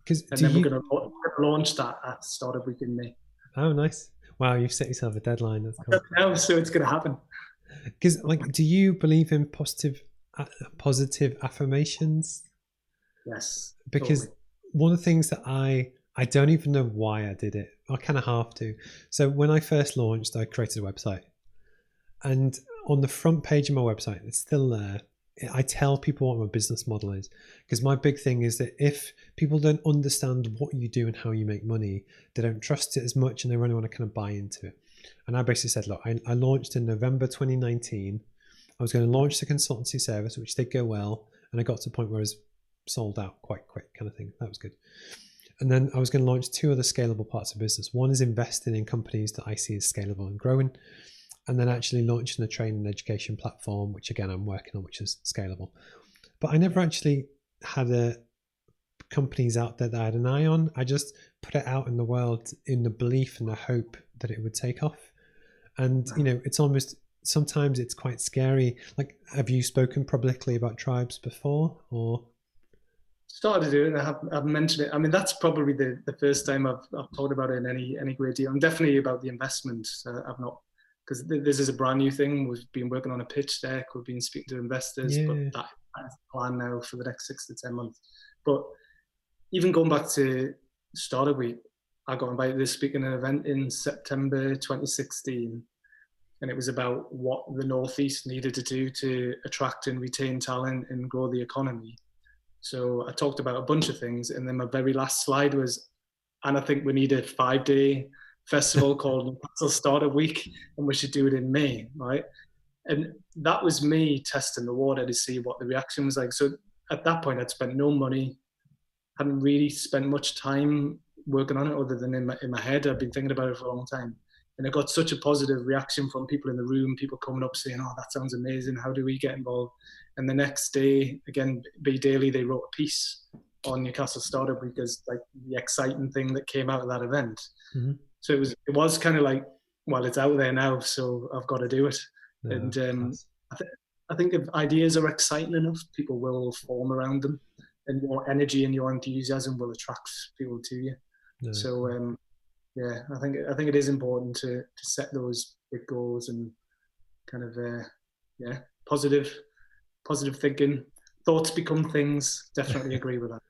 And then we're going to launch that at Startup Week in May. Oh, nice. Wow, you've set yourself a deadline. That's cool. Now, so it's going to happen. Because, like, do you believe in positive affirmations? Yes. Because totally. one of the things that I don't even know why I did it. I kind of have to. So when I first launched, I created a website, and on the front page of my website, it's still there. I tell people what my business model is, because my big thing is that if people don't understand what you do and how you make money, they don't trust it as much, and they really want to kind of buy into it. And I basically said, look, I launched in November 2019. I was going to launch the consultancy service, which did go well, and I got to the point where I was sold out quite quick, kind of thing. That was good. And then I was going to launch 2 other scalable parts of business. One is investing in companies that I see as scalable and growing, and then actually launching a training and education platform, which again I'm working on, which is scalable. But I never actually had companies out there that I had an eye on. I just put it out in the world in the belief and the hope that it would take off. And it's almost, sometimes it's quite scary. Like, have you spoken publicly about tribes before, or? Started to do it, and I've mentioned it. I mean, that's probably the first time I've talked about it in any great deal. And definitely about the investment. I've not, because this is a brand new thing. We've been working on a pitch deck. We've been speaking to investors, but that is the plan now for the next 6 to 10 months. But even going back to Startup Week, I got invited to speak at an event in September 2016. And it was about what the Northeast needed to do to attract and retain talent and grow the economy. So I talked about a bunch of things, and then my very last slide was, and I think we need a 5-day festival called Newcastle Startup Week, and we should do it in May, right? And that was me testing the water to see what the reaction was like. So at that point, I'd spent no money, hadn't really spent much time working on it other than in my head. I'd been thinking about it for a long time. And I got such a positive reaction from people in the room, people coming up saying, oh, that sounds amazing. How do we get involved? And the next day, again, B Daily, they wrote a piece on Newcastle Startup Week as like the exciting thing that came out of that event. Mm-hmm. So it was kind of like, well, it's out there now, so I've got to do it. No, and I think if ideas are exciting enough, people will form around them, and your energy and your enthusiasm will attract people to you. No. So yeah, I think it is important to set those big goals and kind of positive thinking. Thoughts become things. Definitely agree with that.